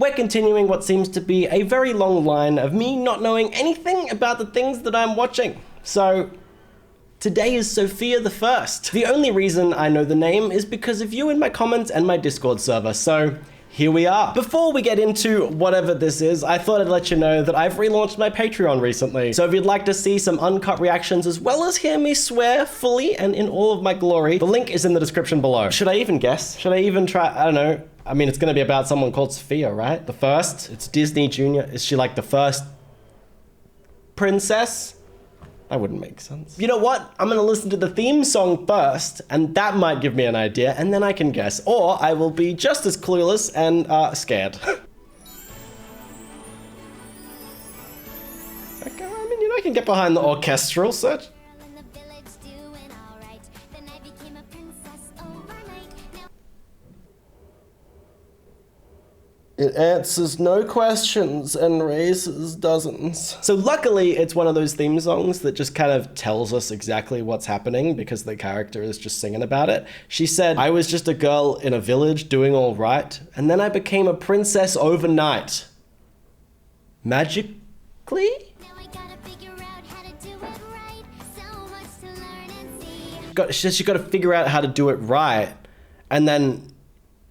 We're continuing what seems to be a very long line of me not knowing anything about the things that I'm watching. So today is SOFIA the First. The only reason I know the name is because of you in my comments and my Discord server, so here we are. Before we get into whatever this is, I thought I'd let you know that I've relaunched my Patreon recently. So if you'd like to see some uncut reactions as well as hear me swear fully and in all of my glory, the link is in the description below. Should I even guess? Should I even try? I don't know. I mean, it's gonna be about someone called Sophia, right? The first, it's Disney Junior. Is she like the first princess? That wouldn't make sense. You know what? I'm gonna listen to the theme song first, and that might give me an idea, and then I can guess. Or I will be just as clueless and scared. Okay, I mean, you know, I can get behind the orchestral search. It answers no questions and raises dozens. So luckily, it's one of those theme songs that just kind of tells us exactly what's happening because the character is just singing about it. She said, "I was just a girl in a village doing all right, and then I became a princess overnight. Magically?" She said she got to figure out how to do it right, and then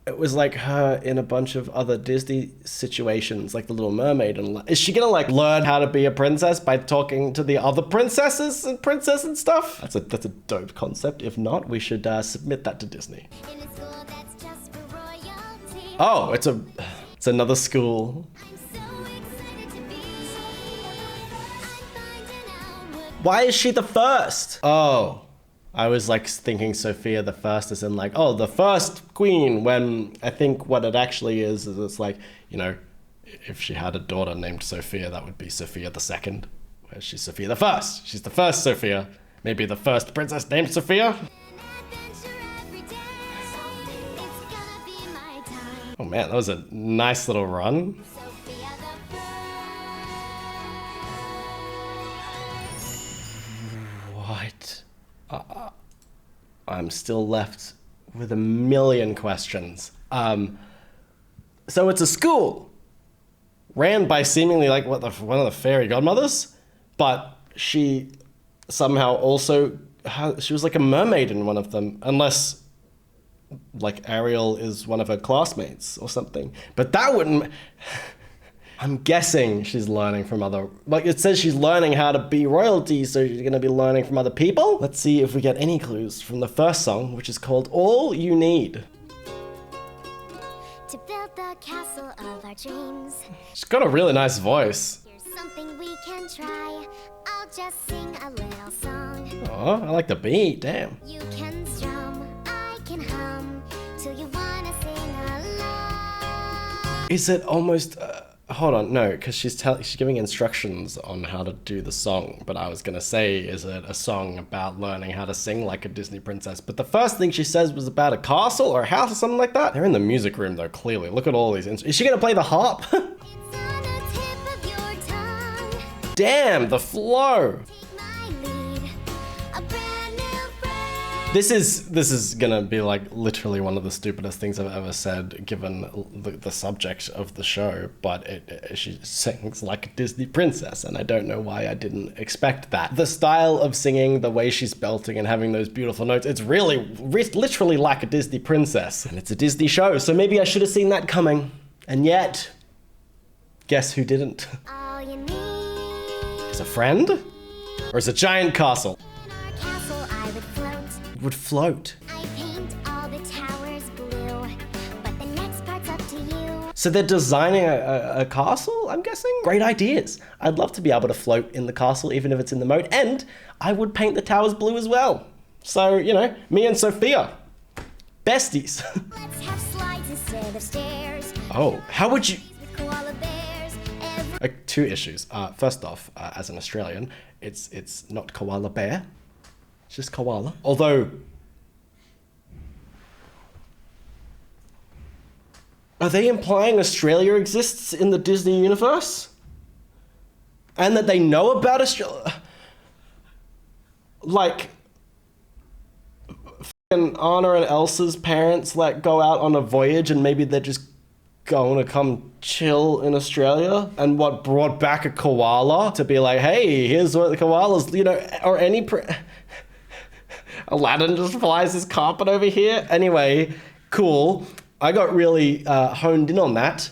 it was like her in a bunch of other Disney situations, like the Little Mermaid. And is she gonna like learn how to be a princess by talking to the other princesses and princess and stuff? That's a dope concept. If not, we should submit that to Disney. Oh, it's another school. Why is she the first? Oh. I was like thinking Sophia the First as in like, oh, the first queen, when I think what it actually is it's like, you know, if she had a daughter named Sophia, that would be Sophia the Second. Whereas she's Sophia the First. She's the first Sophia. Maybe the first princess named Sophia. Oh man, that was a nice little run. What? I'm still left with a million questions. So it's a school ran by seemingly like one of the fairy godmothers, but she somehow also she was like a mermaid in one of them, unless like Ariel is one of her classmates or something. But that wouldn't. I'm guessing she's learning from other, like it says she's learning how to be royalty, so she's gonna be learning from other people. Let's see if we get any clues from the first song, which is called All You Need. To build the castle of our dreams. She's got a really nice voice. Here's something we can try. I'll just sing a little song. Oh, I like the beat, damn. You can strum, I can hum, till you wanna sing along. Is it almost, hold on, no, because she's giving instructions on how to do the song, but I was gonna say, is it a song about learning how to sing like a Disney princess? But the first thing she says was about a castle or a house or something like that. They're in the music room though, clearly. Look at all these is she gonna play the harp? Damn, the flow. This is gonna be like literally one of the stupidest things I've ever said given the subject of the show, but she sings like a Disney princess and I don't know why I didn't expect that. The style of singing, the way she's belting and having those beautiful notes, it's really literally like a Disney princess, and it's a Disney show, so maybe I should have seen that coming. And yet, guess who didn't? All you need is a friend? Or is it a giant castle? Would float. I paint all the towers blue, but the next part's up to you. So they're designing a castle, I'm guessing? Great ideas. I'd love to be able to float in the castle, even if it's in the moat, and I would paint the towers blue as well. So, you know, me and Sophia, besties. Let's have slides instead of stairs. Oh, how would you? Two issues. First off, as an Australian, it's not koala bear. It's just koala. Although, are they implying Australia exists in the Disney universe? And that they know about Australia? Like, Anna and Elsa's parents like go out on a voyage and maybe they're just going to come chill in Australia, and what brought back a koala to be like, hey, here's what the koalas, you know, or any Aladdin just flies his carpet over here. Anyway, cool. I got really honed in on that.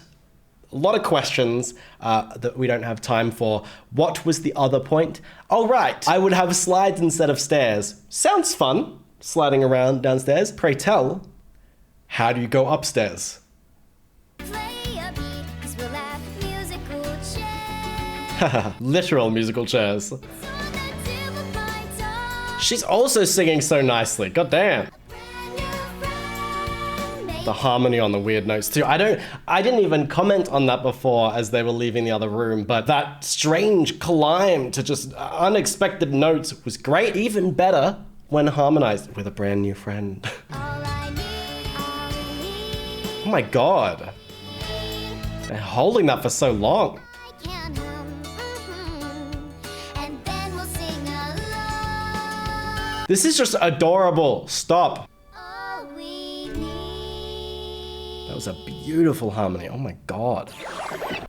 A lot of questions that we don't have time for. What was the other point? Oh, right. I would have slides instead of stairs. Sounds fun, sliding around downstairs. Pray tell, how do you go upstairs? Literal musical chairs. She's also singing so nicely. God damn. The harmony on the weird notes too. I didn't even comment on that before as they were leaving the other room, but that strange climb to just unexpected notes was great. Even better when harmonized with a brand new friend. Oh my God. They're holding that for so long. This is just adorable. Stop. That was a beautiful harmony. Oh my God.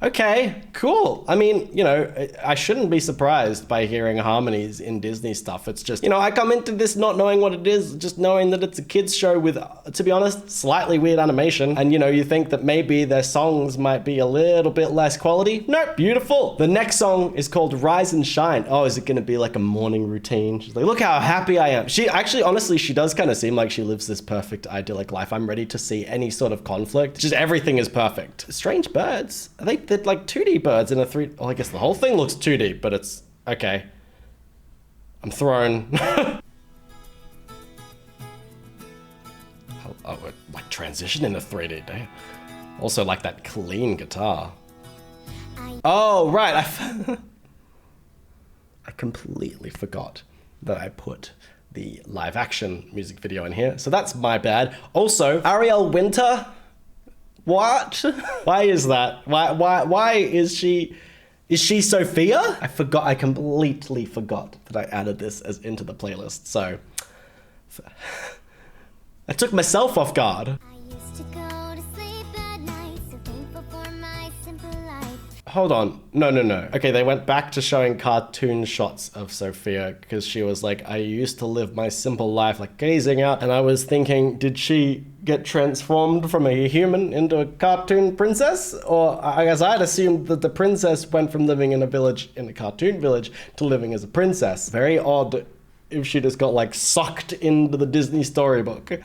Okay, cool. I mean, you know, I shouldn't be surprised by hearing harmonies in Disney stuff. It's just, you know, I come into this not knowing what it is, just knowing that it's a kid's show with, to be honest, slightly weird animation. And, you know, you think that maybe their songs might be a little bit less quality. Nope, beautiful. The next song is called Rise and Shine. Oh, is it going to be like a morning routine? She's like, look how happy I am. She actually, honestly, she does kind of seem like she lives this perfect, idyllic life. I'm ready to see any sort of conflict. Just everything is perfect. Strange birds. They're like 2D birds in a 3D. Well, I guess the whole thing looks 2D, but it's okay. I'm thrown. Oh, it like transition into 3D. Damn. Also like that clean guitar. Oh, right. I completely forgot that I put the live action music video in here. So that's my bad. Also, Ariel Winter. What? Why is that? Why is she Sophia? I completely forgot that I added this as into the playlist. So I took myself off guard. Hold on. No. Okay, they went back to showing cartoon shots of Sophia because she was like, I used to live my simple life, like gazing out. And I was thinking, did she get transformed from a human into a cartoon princess? Or I guess I'd assumed that the princess went from living in a village, in a cartoon village, to living as a princess. Very odd if she just got like sucked into the Disney storybook.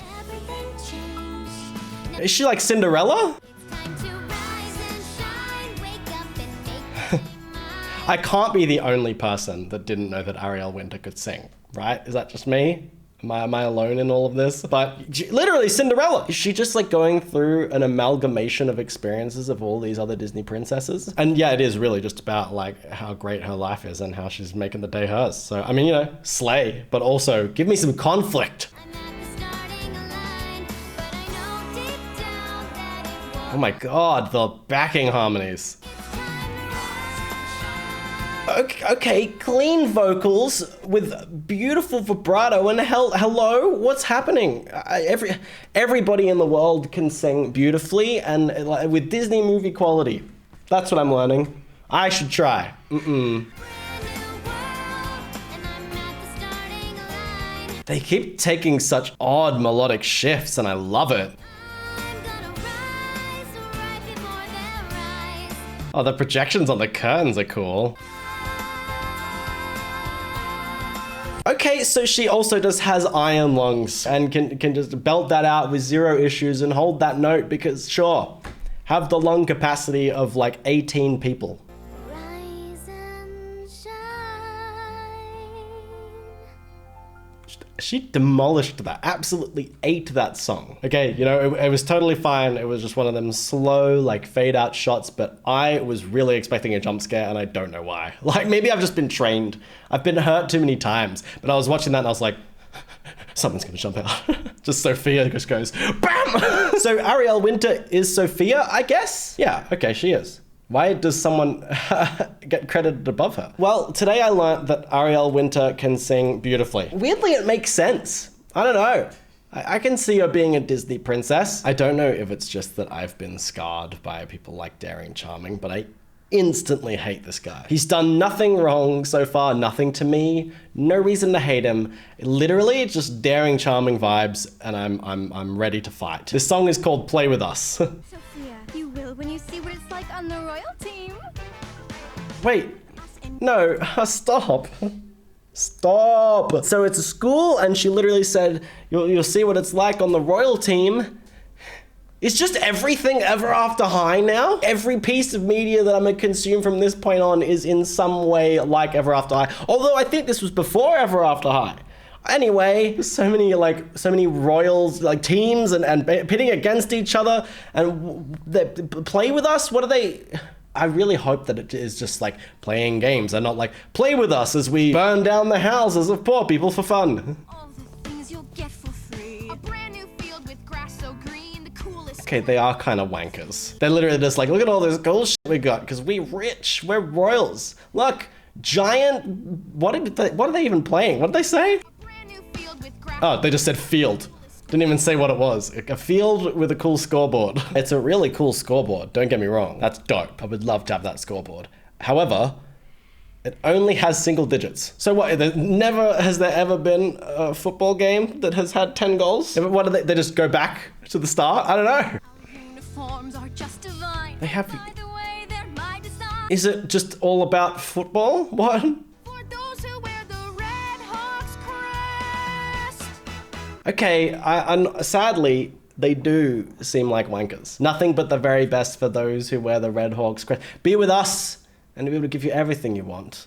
Is she like Cinderella? I can't be the only person that didn't know that Ariel Winter could sing, right? Is that just me? Am I alone in all of this? But literally Cinderella. Is she just like going through an amalgamation of experiences of all these other Disney princesses? And yeah, it is really just about like how great her life is and how she's making the day hers. So, I mean, you know, slay, but also give me some conflict. Oh my God, the backing harmonies. Okay, clean vocals with beautiful vibrato and hello, what's happening? Everybody in the world can sing beautifully and with Disney movie quality. That's what I'm learning. I should try. They keep taking such odd melodic shifts and I love it. Oh, the projections on the curtains are cool. Okay, so she also just has iron lungs and can just belt that out with zero issues and hold that note because sure, have the lung capacity of like 18 people. Rise and shine. She demolished that, absolutely ate that song. Okay, you know, it was totally fine. It was just one of them slow, like fade out shots, but I was really expecting a jump scare and I don't know why. Like maybe I've just been trained. I've been hurt too many times, but I was watching that and I was like, something's gonna jump out. Just Sophia just goes, BAM! So Ariel Winter is Sophia, I guess? Yeah, okay, she is. Why does someone get credited above her? Well, today I learned that Ariel Winter can sing beautifully. Weirdly, it makes sense. I don't know. I can see her being a Disney princess. I don't know if it's just that I've been scarred by people like Daring Charming, but I instantly hate this guy. He's done nothing wrong so far, nothing to me, no reason to hate him. Literally just Daring Charming vibes, and I'm ready to fight. This song is called Play With Us. Sophia, you will when you see what it's like on the royal team. Wait, no, stop. Stop. So it's a school, and she literally said, you'll see what it's like on the royal team. Is just everything Ever After High now? Every piece of media that I'm gonna consume from this point on is in some way like Ever After High. Although I think this was before Ever After High. Anyway, so many royals, like teams and pitting against each other, and they Play With Us. What are they? I really hope that it is just like playing games and not like play with us as we burn down the houses of poor people for fun. All the things you'll get for free. A brand new field with grass so green, the coolest. Okay, they are kind of wankers. They're literally just like, look at all this cool shit we got because we rich, we're royals. Look, giant. What are they even playing? What did they say? A brand new field with grass. Oh, they just said field. Didn't even say what it was. A field with a cool scoreboard. It's a really cool scoreboard, don't get me wrong. That's dope. I would love to have that scoreboard. However, it only has single digits. So what, has there ever been a football game that has had 10 goals? What do they just go back to the start? I don't know. Our uniforms are just divine. They have... By the way, they're my design. Is it just all about football? What? For those who wear the Red Hawks crest. Okay, sadly, they do seem like wankers. Nothing but the very best for those who wear the Red Hawks crest. Be with us, and we will give you everything you want.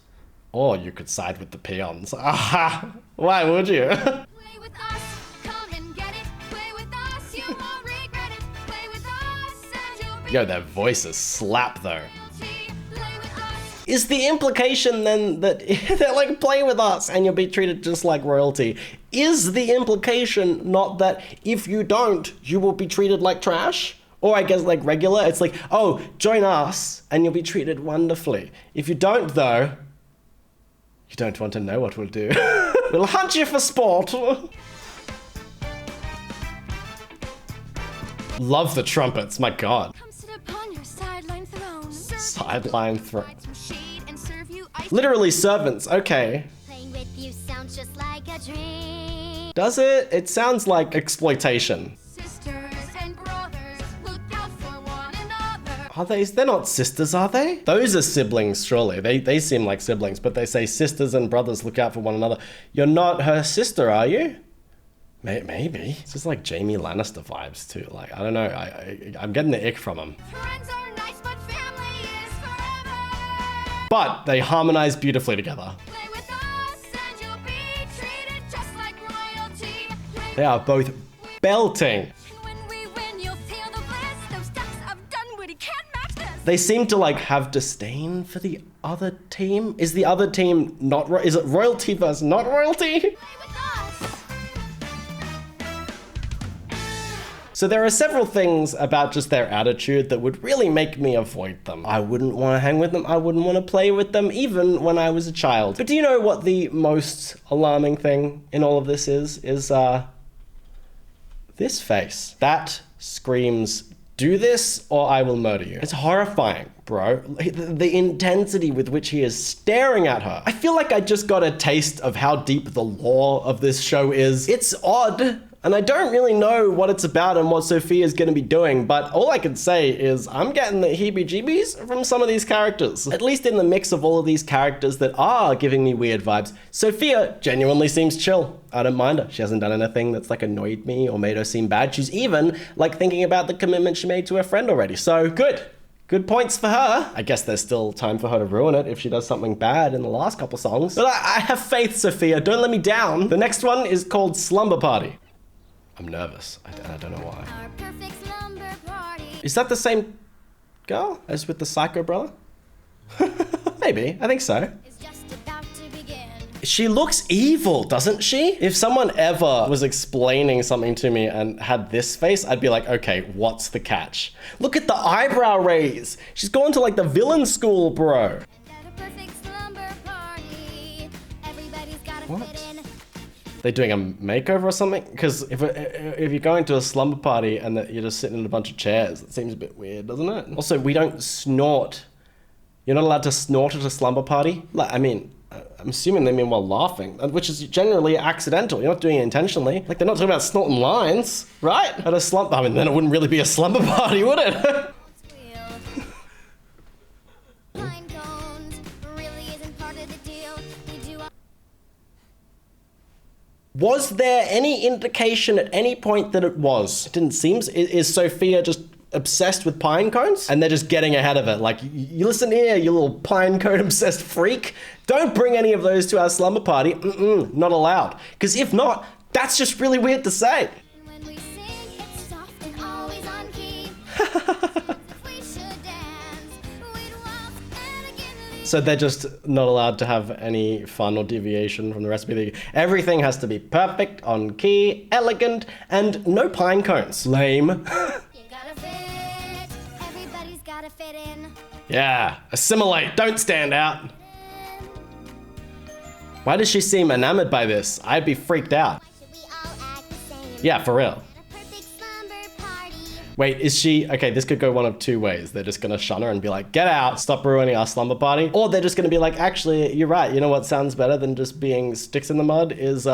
Or you could side with the peons. Aha! Why would you? Play with us, come and get it. Play with us, you won't regret it. Play with us, and you'll be Yo, their voices slap though. royalty. Play with us. Is the implication then that they're like, play with us and you'll be treated just like royalty? Is the implication not that if you don't, you will be treated like trash? Or I guess like regular, it's like, oh, join us and you'll be treated wonderfully. If you don't though, you don't want to know what we'll do. We'll hunt you for sport. Love the trumpets, my God. Come sit upon your sideline throne. Sideline throne. Provide some shade and serve you ice. Literally servants, okay. Playing with you sounds just like a dream. Does it? It sounds like exploitation. Sisters and brothers, look out for one another. Are they? They're not sisters, are they? Those are siblings, surely. They seem like siblings, but they say sisters and brothers look out for one another. You're not her sister, are you? Maybe. It's just like Jaime Lannister vibes too. Like, I don't know. I'm getting the ick from him. Friends are nice, but family is forever. But they harmonize beautifully together. Play with us and you'll be treated just like royalty. Play They are both belting. And when we win, you'll feel the bliss. Those ducks of Dunwoody can't match this. They seem to like have disdain for the other team. Is the other team not? Is it royalty versus not royalty? Play with us. So there are several things about just their attitude that would really make me avoid them. I wouldn't want to hang with them. I wouldn't want to play with them even when I was a child. But do you know what the most alarming thing in all of this is? This face. That screams, do this or I will murder you. It's horrifying, bro. The intensity with which he is staring at her. I feel like I just got a taste of how deep the lore of this show is. It's odd. And I don't really know what it's about and what Sophia is going to be doing, but all I can say is I'm getting the heebie-jeebies from some of these characters. At least in the mix of all of these characters that are giving me weird vibes, Sophia genuinely seems chill. I don't mind her. She hasn't done anything that's like annoyed me or made her seem bad. She's even like thinking about the commitment she made to her friend already. So good. Good points for her. I guess there's still time for her to ruin it if she does something bad in the last couple songs. But I have faith, Sophia. Don't let me down. The next one is called Slumber Party. I'm nervous, and I don't know why. Our perfect slumber party. Is that the same girl as with the psycho brother? Maybe, I think so. Is just about to begin. She looks evil, doesn't she? If someone ever was explaining something to me and had this face, I'd be like, okay, what's the catch? Look at the eyebrow raise. She's gone to like the villain school, bro. And at a perfect slumber party, everybody's gotta What? fit in. They doing a makeover or something? Because if you're going to a slumber party and that you're just sitting in a bunch of chairs, it seems a bit weird, doesn't it? Also, we don't snort. You're not allowed to snort at a slumber party? Like, I mean, I'm assuming they mean while laughing, which is generally accidental. You're not doing it intentionally. Like, they're not talking about snorting lines, right? At a slumber, I mean, then it wouldn't really be a slumber party, would it? Pine cones really isn't part of the deal. You do Was there any indication at any point that it was? It didn't seem. Is Sophia just obsessed with pine cones? And they're just getting ahead of it. Like, you listen here, you little pine cone obsessed freak. Don't bring any of those to our slumber party. Not allowed. Because if not, that's just really weird to say. when we sing, it's soft and always on key. If we should dance, we'd waltz elegantly. So they're just not allowed to have any fun or deviation from the recipe. Everything has to be perfect, on key, elegant, and no pine cones. Lame. You gotta fit. Everybody's gotta fit in. Yeah, assimilate, don't stand out. Why does she seem enamored by this? I'd be freaked out. Should we all act the same? Yeah, for real. A perfect slumber party. Wait, is she... Okay, this could go one of two ways. They're just gonna shun her and be like, get out, stop ruining our slumber party. Or they're just gonna be like, actually, you're right. You know what sounds better than just being sticks in the mud is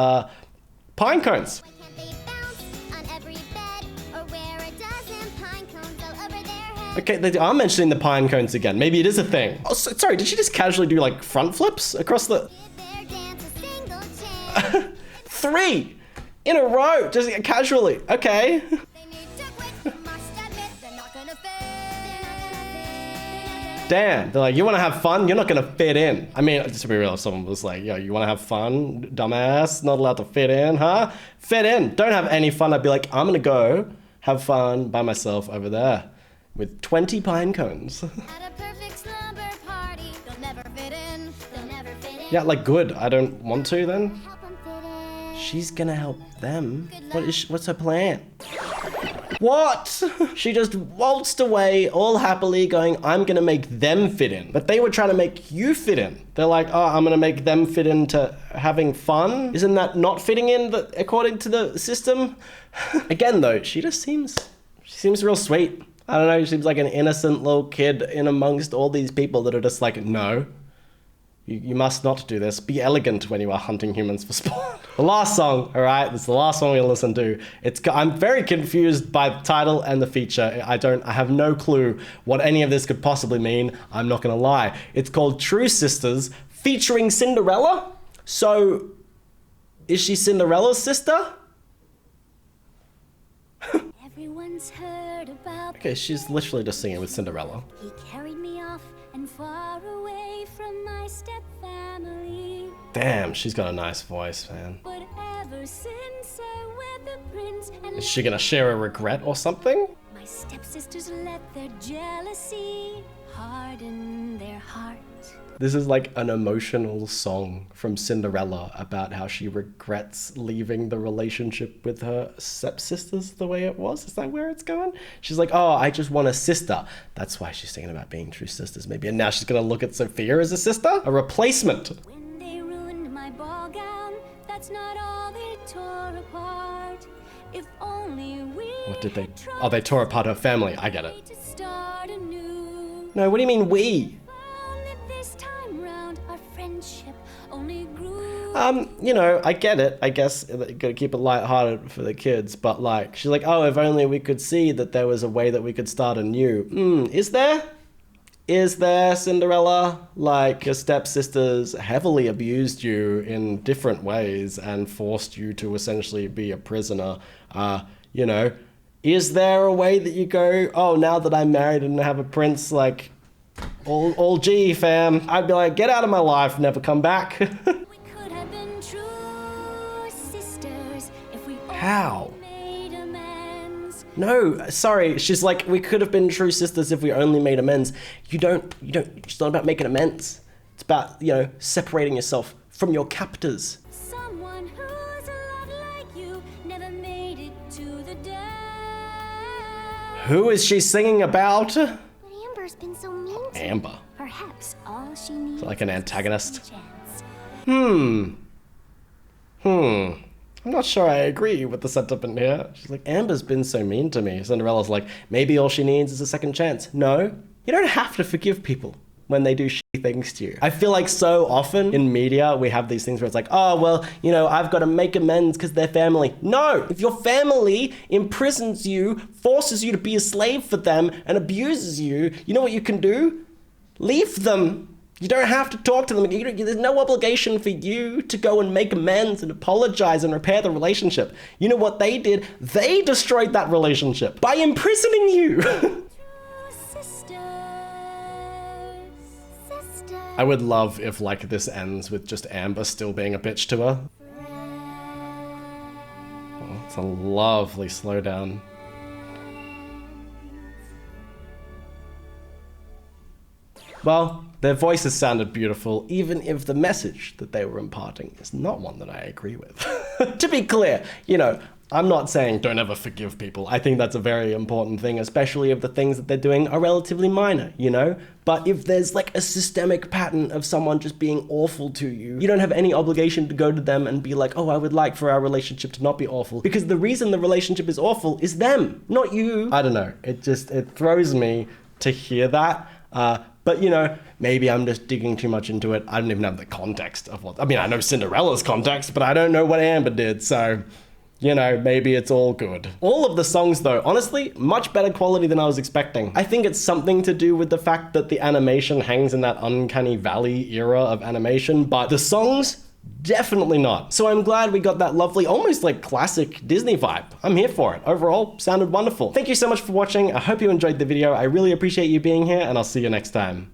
pine cones. Why can't they bounce on every bed or wear a dozen pine cones all over their head? Okay, they are mentioning the pine cones again. Maybe it is a thing. Oh, sorry, did she just casually do like front flips across the... Give their dance a single chance. 3 in a row, just casually. Okay. They need to quit. You must admit they're not gonna fit. They're not gonna fit. Damn, they're like, you want to have fun? You're not going to fit in. I mean, just to be real, if someone was like, yo, you want to have fun, dumbass? Not allowed to fit in, huh? Fit in. Don't have any fun. I'd be like, I'm going to go have fun by myself over there with 20 pine cones. At a perfect slumber party, they'll never fit in. They'll never fit in. Yeah, like, good. I don't want to then. Help 'em fit in. She's going to help them. What's her plan? What? She just waltzed away all happily going, I'm going to make them fit in. But they were trying to make you fit in. They're like, oh, I'm going to make them fit into having fun. Isn't that not fitting in according to the system? Again, though, she seems real sweet. I don't know, she seems like an innocent little kid in amongst all these people that are just like, no. You must not do this. Be elegant when you are hunting humans for sport. The last song, all right? This is the last one we'll listen to. I'm very confused by the title and the feature. I have no clue what any of this could possibly mean. I'm not gonna lie. It's called True Sisters, featuring Cinderella. So, is she Cinderella's sister? Everyone's heard about. Okay, she's literally just singing with Cinderella. He carried me off and far away from my step family. Damn, she's got a nice voice, man. But ever since I wed the prince and Is she gonna share a regret or something? my stepsisters let their jealousy harden their heart. This is like an emotional song from Cinderella about how she regrets leaving the relationship with her stepsisters the way it was. Is that where it's going? She's like, oh, I just want a sister. That's why she's thinking about being true sisters maybe. And now she's gonna look at Sophia as a sister? A replacement. When they ruined my ball gown, that's not all they tore apart. If only we What did they... had tried Oh, they tore apart her family. I get it. to start anew. No, what do you mean we? Found that this time round our friendship only grew. You know, I get it. I guess you gotta keep it lighthearted for the kids, but like, she's like, oh, if only we could see that there was a way that we could start anew. Is there? Is there, Cinderella? Like, your stepsisters heavily abused you in different ways and forced you to essentially be a prisoner. You know, is there a way that you go, oh, now that I'm married and have a prince, like, all G, fam, I'd be like, get out of my life, never come back. We could have been true sisters if we How? only made amends. No, sorry, she's like, we could have been true sisters if we only made amends. You don't, it's not about making amends. It's about, you know, separating yourself from your captors. Someone who's a lot like you never made it to the day. Who is she singing about? But Amber's been so mean to me. Amber. Perhaps all she needs Like an is a antagonist. chance. I'm not sure I agree with the sentiment here. She's like, Amber's been so mean to me. Cinderella's like, maybe all she needs is a second chance. No, you don't have to forgive people when they do shitty things to you. I feel like so often in media, we have these things where it's like, oh, well, you know, I've got to make amends because they're family. No, if your family imprisons you, forces you to be a slave for them, and abuses you, you know what you can do? Leave them. You don't have to talk to them. There's no obligation for you to go and make amends and apologize and repair the relationship. You know what they did? They destroyed that relationship by imprisoning you. I would love if like this ends with just Amber still being a bitch to her. Oh, it's a lovely slowdown. Well, their voices sounded beautiful, even if the message that they were imparting is not one that I agree with. To be clear, you know, I'm not saying don't ever forgive people. I think that's a very important thing, especially if the things that they're doing are relatively minor, you know? But if there's like a systemic pattern of someone just being awful to you, you don't have any obligation to go to them and be like, oh, I would like for our relationship to not be awful. Because the reason the relationship is awful is them, not you. I don't know. It throws me to hear that. But, you know, maybe I'm just digging too much into it. I don't even have the context of what... I mean, I know Cinderella's context, but I don't know what Amber did, so... You know, maybe it's all good. All of the songs, though, honestly, much better quality than I was expecting. I think it's something to do with the fact that the animation hangs in that uncanny valley era of animation, but the songs, definitely not. So I'm glad we got that lovely, almost like classic Disney vibe. I'm here for it. Overall, sounded wonderful. Thank you so much for watching. I hope you enjoyed the video. I really appreciate you being here, and I'll see you next time.